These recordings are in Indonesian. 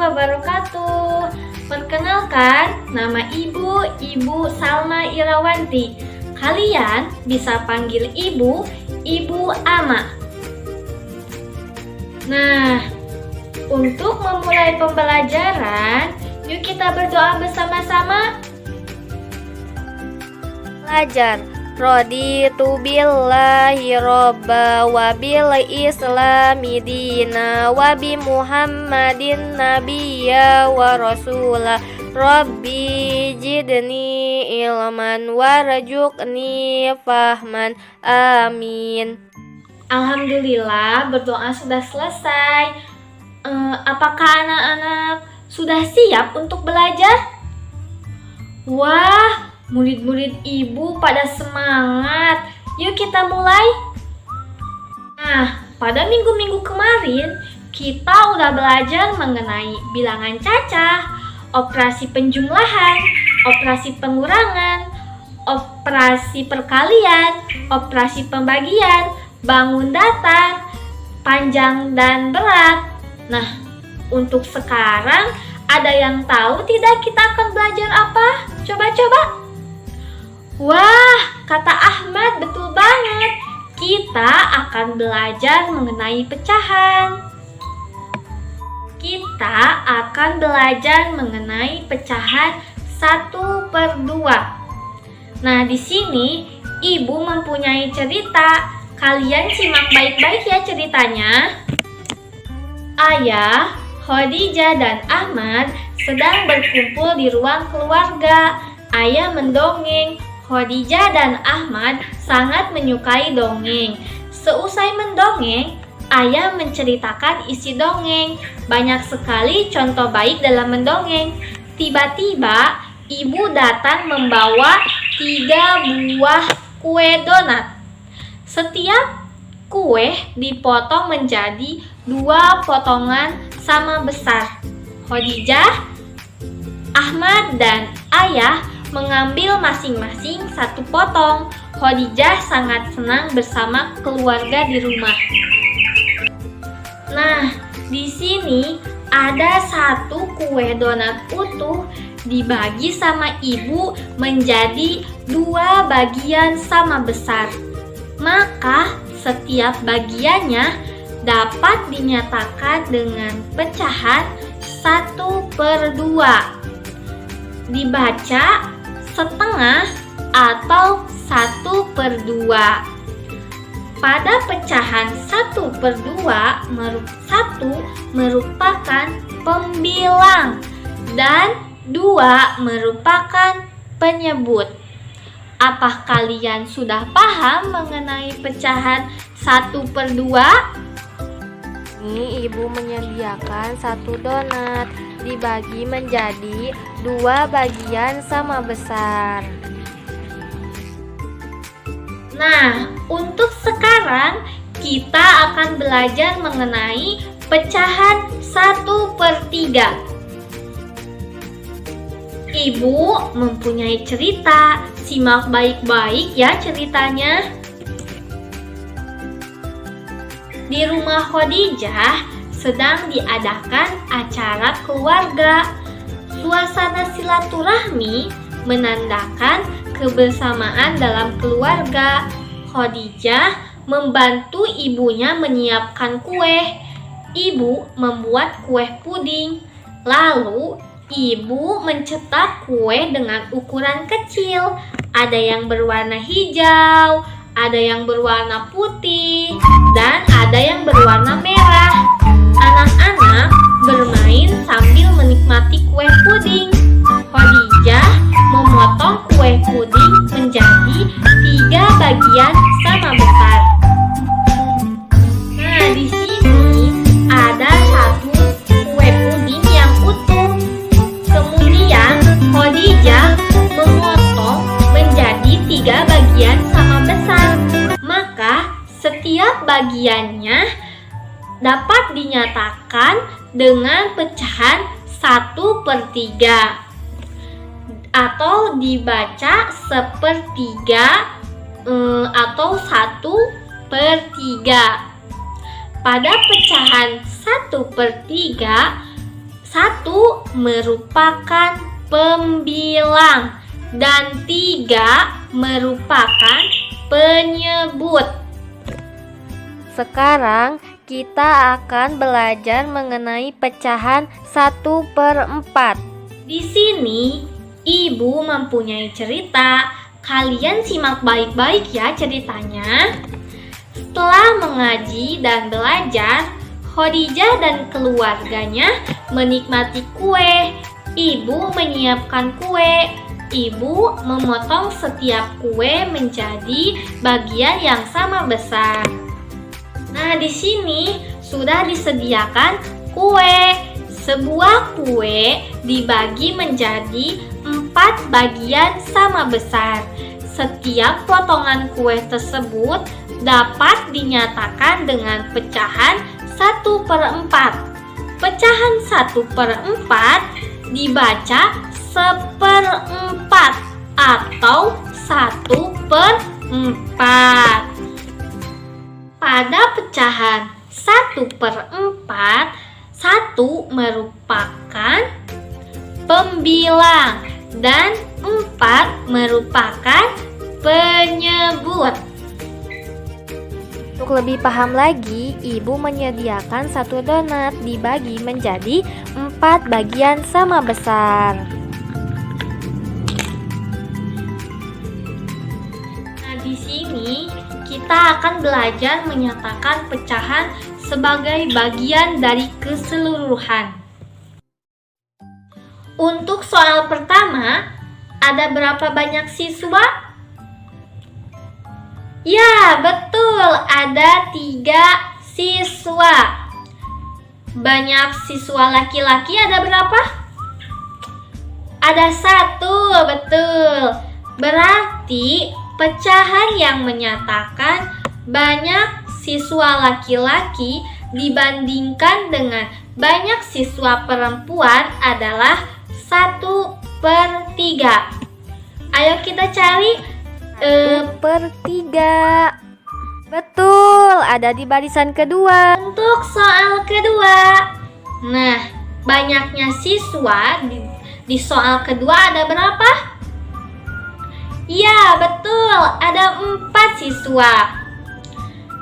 wabarakatuh. Perkenalkan, nama Ibu Salma Irawanti. Kalian bisa panggil Ibu Ama. Nah, untuk memulai pembelajaran, yuk kita berdoa bersama-sama. Belajar. Raditu billahi robba wa bil islami dina wa bi muhammadin nabiyya wa rasula. Rabbi jidni ilman warzuqni fahman. Amin. Alhamdulillah, berdoa sudah selesai. Apakah anak-anak sudah siap untuk belajar? Wah, murid-murid ibu pada semangat. Yuk kita mulai. Nah, pada minggu-minggu kemarin kita udah belajar mengenai bilangan cacah, operasi penjumlahan, operasi pengurangan, operasi perkalian, operasi pembagian, bangun datar, panjang dan berat. Nah, untuk sekarang ada yang tahu tidak kita akan belajar apa? Coba-coba. Wah, kata Ahmad betul banget. Kita akan belajar mengenai pecahan. Kita akan belajar mengenai pecahan 1/2. Nah, di sini ibu mempunyai cerita. Kalian simak baik-baik ya ceritanya. Ayah, Khadijah dan Ahmad sedang berkumpul di ruang keluarga. Ayah mendongeng. Khadijah dan Ahmad sangat menyukai dongeng. Seusai mendongeng, ayah menceritakan isi dongeng. Banyak sekali contoh baik dalam mendongeng. Tiba-tiba, ibu datang membawa 3 buah kue donat. Setiap kue dipotong menjadi 2 potongan sama besar. Khadijah, Ahmad, dan ayah mengambil masing-masing 1 potong. Khadijah sangat senang bersama keluarga di rumah. Nah, di sini ada 1 kue donat utuh dibagi sama ibu menjadi 2 bagian sama besar. Maka setiap bagiannya dapat dinyatakan dengan pecahan 1/2. Dibaca setengah atau 1/2. Pada pecahan 1/2, 1 merupakan pembilang dan 2 merupakan penyebut. Apa kalian sudah paham mengenai pecahan 1/2? Ini ibu menyediakan 1 donat dibagi menjadi 2 bagian sama besar. Nah, untuk sekarang kita akan belajar mengenai pecahan 1/3. Ibu mempunyai cerita. Simak baik-baik ya ceritanya. Di rumah Khadijah sedang diadakan acara keluarga. Suasana silaturahmi menandakan kebersamaan dalam keluarga. Khadijah membantu ibunya menyiapkan kue. Ibu membuat kue puding. Lalu ibu mencetak kue dengan ukuran kecil. Ada yang berwarna hijau, ada yang berwarna putih, dan ada yang berwarna merah. Anak-anak bermain sambil menikmati kue puding. Khadijah memotong kue puding menjadi 3 bagian sama besar. Nah, di sini ada 1 kue puding yang utuh. Kemudian Khadijah memotong menjadi 3 bagian sama besar. Maka setiap bagiannya dapat dinyatakan dengan pecahan 1/3 atau dibaca 1/3 atau 1/3. Pada pecahan 1/3, 1 merupakan pembilang dan 3 merupakan penyebut. Sekarang kita akan belajar mengenai pecahan 1/4. Di sini, Ibu mempunyai cerita. Kalian simak baik-baik ya ceritanya. Setelah mengaji dan belajar, Khadijah dan keluarganya menikmati kue. Ibu menyiapkan kue. Ibu memotong setiap kue menjadi bagian yang sama besar. Nah, di sini sudah disediakan kue. Sebuah kue dibagi menjadi 4 bagian sama besar. Setiap potongan kue tersebut dapat dinyatakan dengan pecahan 1/4. Pecahan 1/4 dibaca 1/4 atau 1/4. Pada pecahan 1/4, 1 merupakan pembilang dan 4 merupakan penyebut. Untuk lebih paham lagi, Ibu menyediakan 1 donat dibagi menjadi 4 bagian sama besar. Nah, di sini kita akan belajar menyatakan pecahan sebagai bagian dari keseluruhan. Untuk soal pertama, ada berapa banyak siswa? Ya, betul, ada 3 siswa. Banyak siswa laki-laki ada berapa? Ada 1, betul. Berarti pecahan yang menyatakan banyak siswa laki-laki dibandingkan dengan banyak siswa perempuan adalah 1/3. Ayo kita cari 1/3. Betul, ada di barisan kedua. untuk soal kedua. Nah, banyaknya siswa di soal kedua ada berapa? Ya, betul, ada 4 siswa.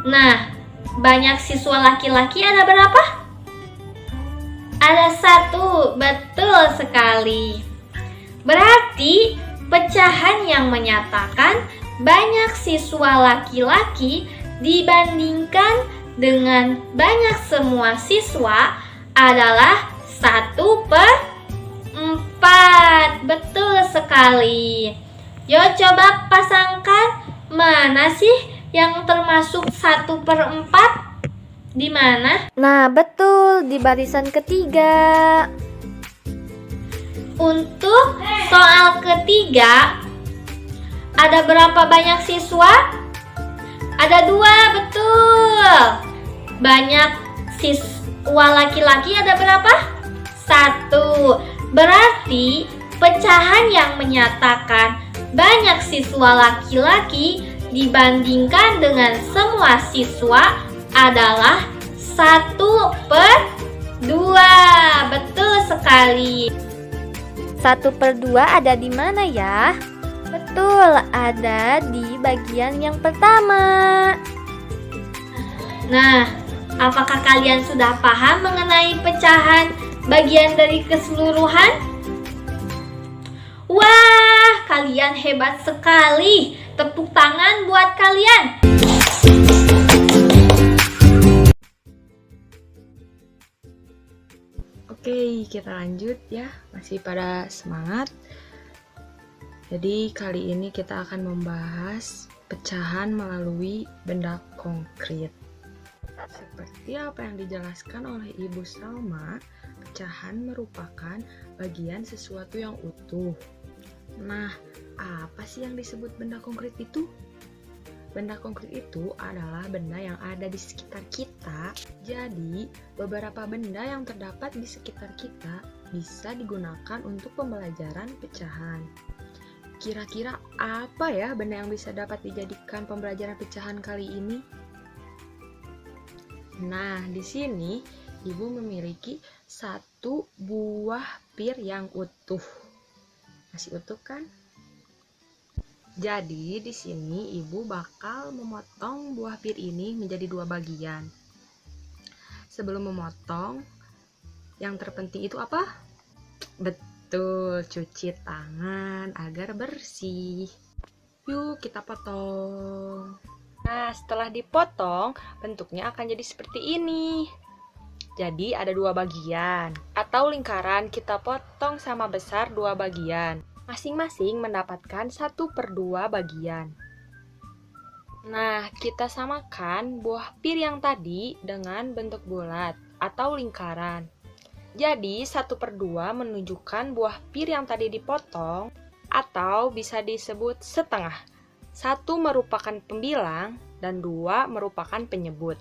Nah, banyak siswa laki-laki ada berapa? Ada 1, betul sekali. Berarti pecahan yang menyatakan banyak siswa laki-laki dibandingkan dengan banyak semua siswa adalah 1/4. Betul sekali. Yuk coba pasangkan, mana sih yang termasuk 1/4? Di mana? Nah, betul, di barisan ketiga. Untuk soal ketiga, ada berapa banyak siswa? Ada 2, betul. Banyak siswa laki-laki ada berapa? 1. Berarti pecahan yang menyatakan banyak siswa laki-laki dibandingkan dengan semua siswa adalah 1/2. Betul sekali. 1/2 ada di mana ya? Betul, ada di bagian yang pertama. Nah, apakah kalian sudah paham mengenai pecahan bagian dari keseluruhan? Wah, kalian hebat sekali. Tepuk tangan buat kalian. Oke, kita lanjut ya. Masih pada semangat. Jadi kali ini kita akan membahas pecahan melalui benda konkret. Seperti apa yang dijelaskan oleh Ibu Salma, pecahan merupakan bagian sesuatu yang utuh. Nah, apa sih yang disebut benda konkret itu? Benda konkret itu adalah benda yang ada di sekitar kita. Jadi, beberapa benda yang terdapat di sekitar kita bisa digunakan untuk pembelajaran pecahan. Kira-kira apa ya benda yang bisa dapat dijadikan pembelajaran pecahan kali ini? Nah, di sini Ibu memiliki 1 satu buah pir yang utuh. Masih utuh kan? Jadi di sini ibu bakal memotong buah pir ini menjadi 2 bagian. Sebelum memotong, yang terpenting itu apa? Betul, cuci tangan agar bersih. Yuk kita potong. Nah, setelah dipotong, bentuknya akan jadi seperti ini. Jadi ada 2 bagian atau lingkaran, kita potong sama besar 2 bagian. Masing-masing mendapatkan 1/2 bagian. Nah, kita samakan buah pir yang tadi dengan bentuk bulat atau lingkaran. Jadi 1/2 menunjukkan buah pir yang tadi dipotong atau bisa disebut setengah. 1 merupakan pembilang dan 2 merupakan penyebut.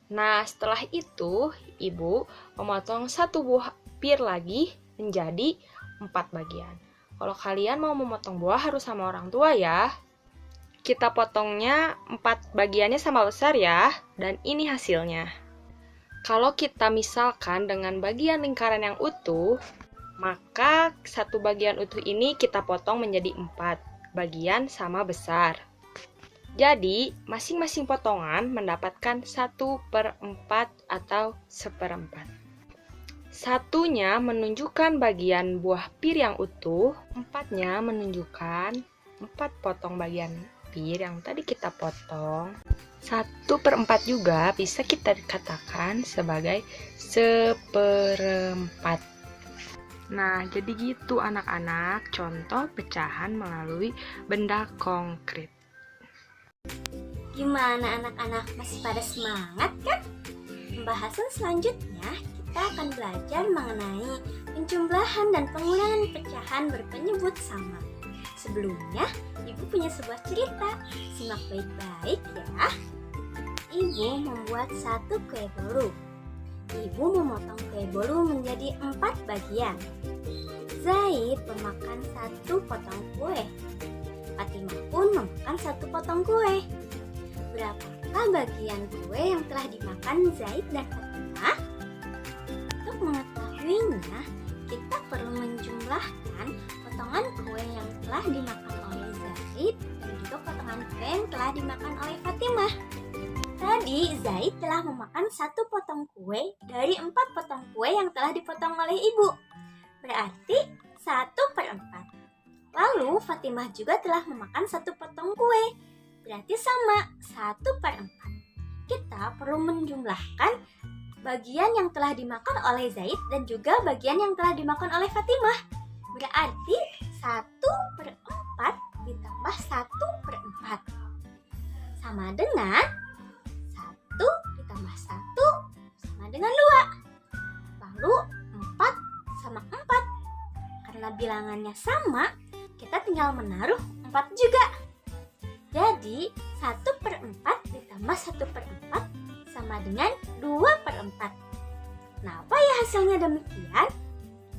Nah, setelah itu, ibu memotong 1 buah pir lagi menjadi 4 bagian. Kalau kalian mau memotong buah harus sama orang tua ya. Kita potongnya 4 bagiannya sama besar ya, dan ini hasilnya. Kalau kita misalkan dengan bagian lingkaran yang utuh, maka 1 bagian utuh ini kita potong menjadi 4 bagian sama besar. Jadi, masing-masing potongan mendapatkan 1/4 atau 1/4. Satunya menunjukkan bagian buah pir yang utuh, 4-nya menunjukkan 4 potong bagian pir yang tadi kita potong. 1/4 juga bisa kita katakan sebagai 1/4. Nah, jadi gitu anak-anak, contoh pecahan melalui benda konkret. Gimana anak-anak, masih pada semangat kan? Pembahasan selanjutnya kita akan belajar mengenai penjumlahan dan pengulangan pecahan berpenyebut sama. Sebelumnya, ibu punya sebuah cerita. Simak baik-baik ya. Ibu membuat 1 kue bolu. Ibu memotong kue bolu menjadi 4 bagian. Zaid memakan 1 potong kue. Fatimah pun memakan 1 potong kue. Berapakah bagian kue yang telah dimakan Zaid dan Fatimah? Untuk mengetahuinya, kita perlu menjumlahkan potongan kue yang telah dimakan oleh Zaid dan juga potongan kue yang telah dimakan oleh Fatimah. Tadi Zaid telah memakan 1 potong kue dari 4 potong kue yang telah dipotong oleh ibu. Berarti 1/4. Lalu Fatimah juga telah memakan 1 potong kue. Berarti sama, 1/4. Kita perlu menjumlahkan bagian yang telah dimakan oleh Zaid dan juga bagian yang telah dimakan oleh Fatimah. Berarti 1/4 ditambah 1/4 sama dengan 1 ditambah 1 sama dengan 2. Lalu 4 sama 4. Karena bilangannya sama, kita tinggal menaruh 4 juga. Jadi 1/4 ditambah 1/4 sama dengan 2/4. Kenapa ya hasilnya demikian?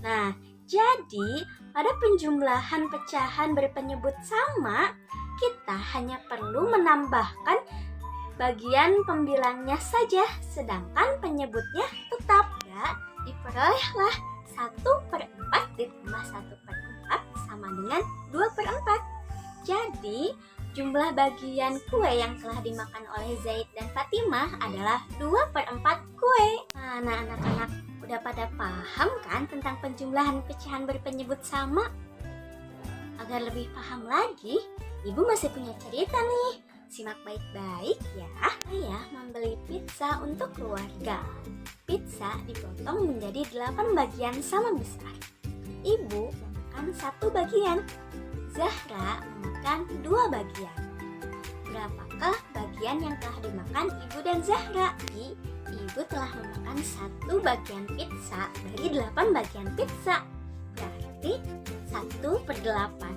Nah, jadi pada penjumlahan pecahan berpenyebut sama, kita hanya perlu menambahkan bagian pembilangnya saja, sedangkan penyebutnya tetap ya. Diperolehlah 1/4 ditambah 1/4 sama dengan 2/4. Jadi jumlah bagian kue yang telah dimakan oleh Zaid dan Fatimah adalah 2/4 kue. Nah, anak-anak udah pada paham kan tentang penjumlahan pecahan berpenyebut sama? Agar lebih paham lagi, ibu masih punya cerita nih. Simak baik-baik ya. Saya membeli pizza untuk keluarga. Pizza dipotong menjadi 8 bagian sama besar. Ibu memakan 1 bagian. Zahra memakan 2 bagian. Berapakah bagian yang telah dimakan ibu dan Zahra? Ibu telah memakan 1 bagian pizza dari 8 bagian pizza. Berarti 1/8.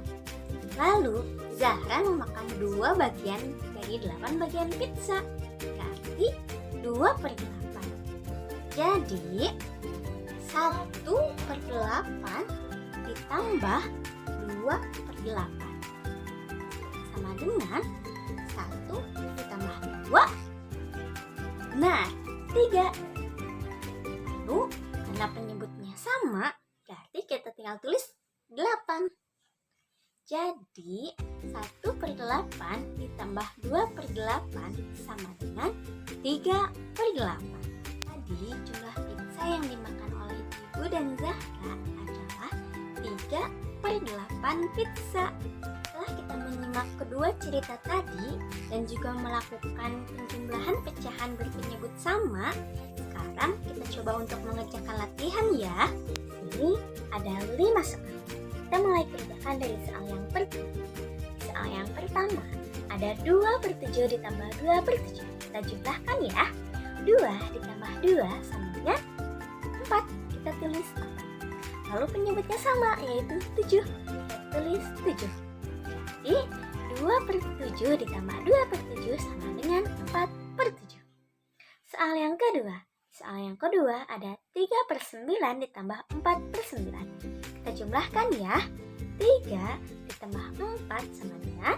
Lalu Zahra memakan 2 bagian dari 8 bagian pizza. Berarti 2/8. Jadi 1/8 ditambah 2/8 sama dengan 1 ditambah 2. Nah, 3. Lalu Karena penyebutnya sama, berarti kita tinggal tulis 8. Jadi 1/8 ditambah 2/8 sama dengan 3/8. Jadi jumlah pizza yang dimakan oleh Ibu dan Zahra adalah 3/8 pizza. Setelah kita menyimak kedua cerita tadi dan juga melakukan penjumlahan pecahan berpenyebut sama, sekarang kita coba untuk mengerjakan latihan ya. Ini ada 5 soal. Kita mulai kerjakan dari soal yang pertama. Soal yang pertama ada 2/7 ditambah 2/7. Kita jumlahkan ya. 2 ditambah 2 sama dengan 4. Kita tulis 4. Lalu penyebutnya sama, yaitu 7. Kita tulis 7. Jadi 2/7 ditambah 2/7 sama dengan 4/7. Soal yang kedua. Soal yang kedua ada 3/9 ditambah 4/9. Kita jumlahkan ya. 3 ditambah 4 sama dengan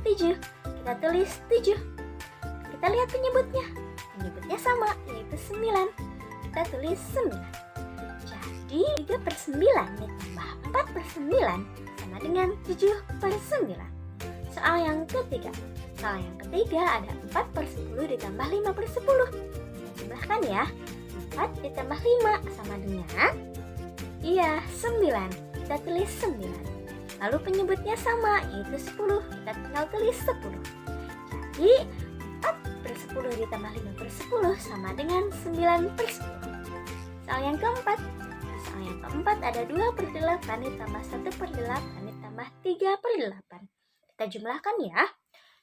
7. Kita tulis 7. Kita lihat penyebutnya. Penyebutnya sama, yaitu 9. Kita tulis 9. Jadi 3/9 ditambah 4/9 sama dengan 7/9. Soal yang ketiga. Soal yang ketiga ada 4/10 ditambah 5/10. Kita jumlahkan ya. 4 ditambah 5 sama dengan 9. Kita tulis 9. Lalu penyebutnya sama, yaitu 10. Kita tinggal tulis 10. Jadi 4/10 ditambah 5/10 sama dengan 9/10. Soal yang keempat. Soal yang keempat ada 2/8 ditambah 1/8 ditambah 3/8. Kita jumlahkan ya.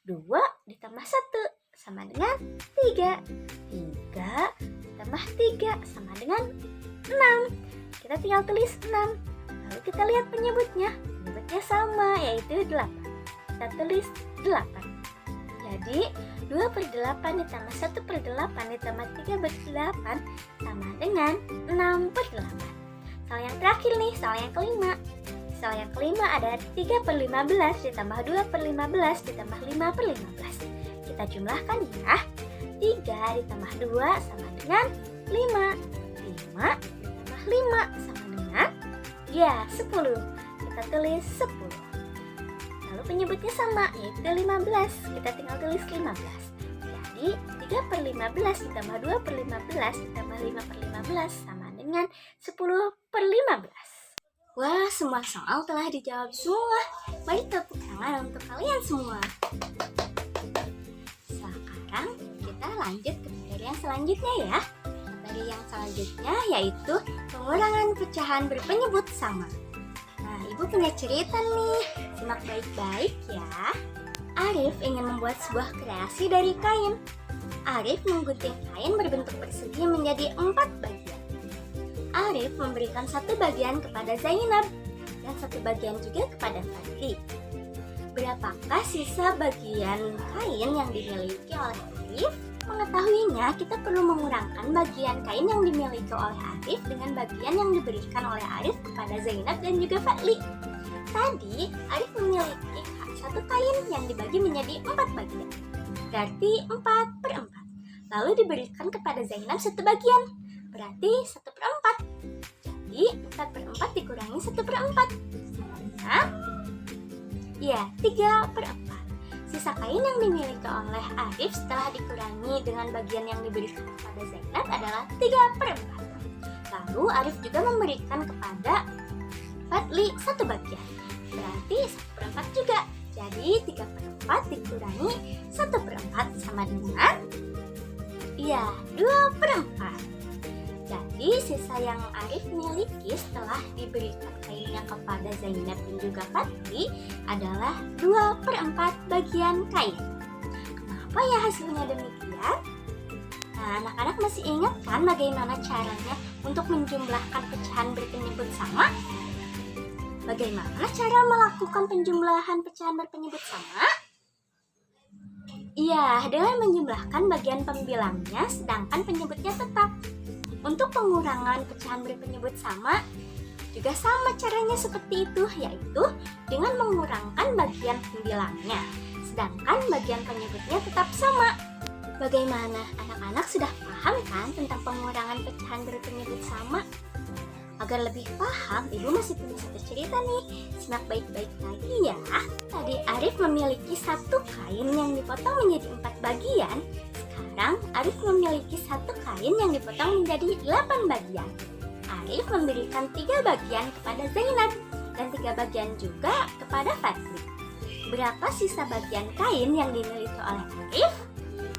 2 ditambah 1 sama dengan 3. 3 ditambah 3 sama dengan 6. Kita tinggal tulis 6. Lalu kita lihat penyebutnya. Penyebutnya sama, yaitu 8. Kita tulis 8. Jadi 2/8 ditambah 1/8 ditambah 3/8 sama dengan 6/8. Soal yang terakhir nih, soal yang kelima. Soal yang kelima ada 3/15 ditambah 2/15 ditambah 5/15. Kita jumlahkan ya. 3 ditambah 2 sama dengan 5. 5 ditambah 5 sama dengan 10. Kita tulis 10. Lalu penyebutnya sama, yaitu 15. Kita tinggal tulis 15. Jadi 3/15 ditambah 2/15 ditambah 5/15 sama dengan 10/15. Wah, semua soal telah dijawab semua. Mari tepuk tangan untuk kalian semua. Sekarang kita lanjut ke materi yang selanjutnya ya. Materi yang selanjutnya yaitu pengurangan pecahan berpenyebut sama. Nah, Ibu punya cerita nih. Simak baik-baik ya. Arif ingin membuat sebuah kreasi dari kain. Arif menggunting kain berbentuk persegi menjadi 4 bagian. Arif memberikan 1 bagian kepada Zainab dan 1 bagian juga kepada Fadli. Berapakah sisa bagian kain yang dimiliki oleh Arif? Mengetahuinya, kita perlu mengurangkan bagian kain yang dimiliki oleh Arif dengan bagian yang diberikan oleh Arif kepada Zainab dan juga Fadli. Tadi, Arif memiliki 1 kain yang dibagi menjadi 4 bagian. Berarti 4/4. Lalu diberikan kepada Zainab 1 bagian. Berarti 1/4. Jadi 4/4 dikurangi 1/4 sama dengan 3/4. Sisa kain yang dimiliki oleh Arif setelah dikurangi dengan bagian yang diberikan kepada Zainab adalah 3/4. Lalu Arif juga memberikan kepada Fadli 1 bagian. Berarti 1/4 juga. Jadi 3/4 dikurangi 1/4 sama dengan 2/4. Jadi sisa yang Arif miliki setelah diberikan kainnya kepada Zainab dan juga Fadli adalah 2/4 bagian kain. Kenapa ya hasilnya demikian? Nah, anak-anak masih ingat kan bagaimana caranya untuk menjumlahkan pecahan berpenyebut sama? Bagaimana cara melakukan penjumlahan pecahan berpenyebut sama? Iya, dengan menjumlahkan bagian pembilangnya sedangkan penyebutnya tetap. Untuk pengurangan pecahan berpenyebut sama juga sama caranya seperti itu, yaitu dengan mengurangkan bagian pembilangnya sedangkan bagian penyebutnya tetap sama. Bagaimana? Anak-anak sudah paham paham kan tentang pengurangan pecahan berpenyebut sama? Agar lebih paham, Ibu masih punya satu cerita nih. Simak baik-baik lagi ya. Tadi Arif memiliki satu kain yang dipotong menjadi 4 bagian. Sekarang Arif memiliki satu kain yang dipotong menjadi 8 bagian. Arif memberikan 3 bagian kepada Zainab dan 3 bagian juga kepada Fadli. Berapa sisa bagian kain yang dimiliki oleh Arif?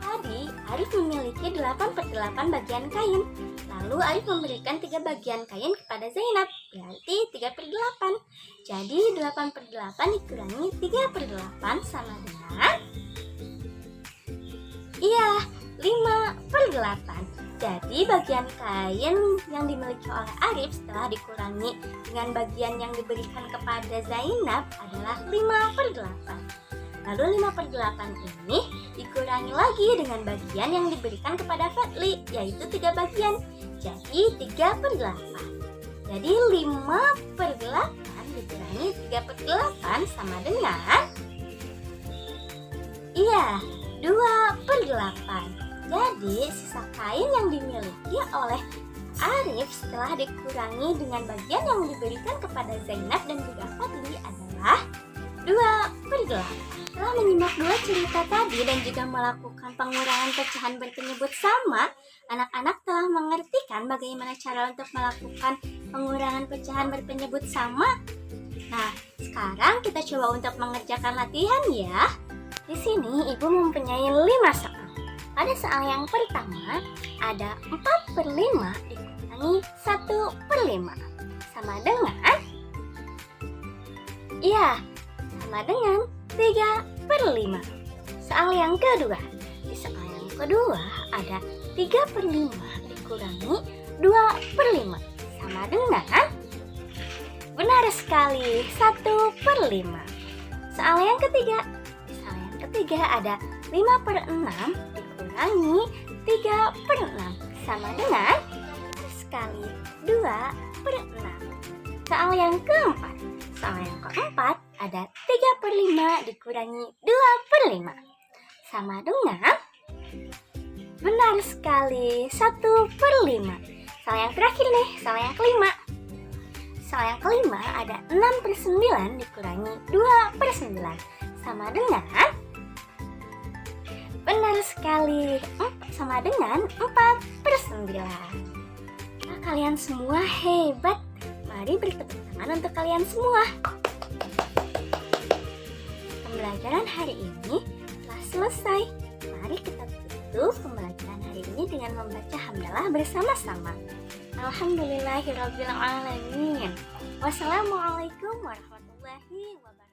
Tadi Arif memiliki 8/8 bagian kain. Lalu Arif memberikan 3 bagian kain kepada Zainab, berarti 3/8. Jadi 8/8 dikurangi 3/8 sama dengan 5/8. Jadi bagian kain yang dimiliki oleh Arif setelah dikurangi dengan bagian yang diberikan kepada Zainab adalah 5/8. Lalu 5/8 ini dikurangi lagi dengan bagian yang diberikan kepada Fadli, yaitu 3 bagian. Jadi 3/8. Jadi 5/8 dikurangi 3/8 sama dengan 2/8. Jadi sisa kain yang dimiliki oleh Arif setelah dikurangi dengan bagian yang diberikan kepada Zainab dan juga Fadli adalah 2/8. Setelah menyimak 2 cerita tadi dan juga melakukan pengurangan pecahan berpenyebut sama, anak-anak telah mengertikan bagaimana cara untuk melakukan pengurangan pecahan berpenyebut sama. Nah, sekarang kita coba untuk mengerjakan latihan ya. Di sini Ibu mempunyai 5 soal. Pada soal yang pertama, ada 4/5 dikurangi 1/5 sama dengan 3/5. Soal yang kedua. Di soal yang kedua ada 3/5 dikurangi 2/5 sama dengan, benar sekali, 1/5. Soal yang ketiga. Di soal yang ketiga ada 5/6 dikurangi 3/6 sama dengan, benar sekali, 2/6. Soal yang keempat. Soal yang keempat ada 3/5 dikurangi 2/5 sama dengan, benar sekali, 1/5. Soal yang terakhir nih, soal yang kelima. Soal yang kelima ada 6/9 dikurangi 2/9 sama dengan, benar sekali, sama dengan 4/9. Nah, kalian semua hebat. Mari beri tepuk tangan untuk kalian semua. Pembelajaran hari ini telah selesai. Mari kita tutup pembelajaran hari ini dengan membaca hamdalah bersama-sama. Alhamdulillahirabbil alamin. Wassalamualaikum warahmatullahi wabarakatuh.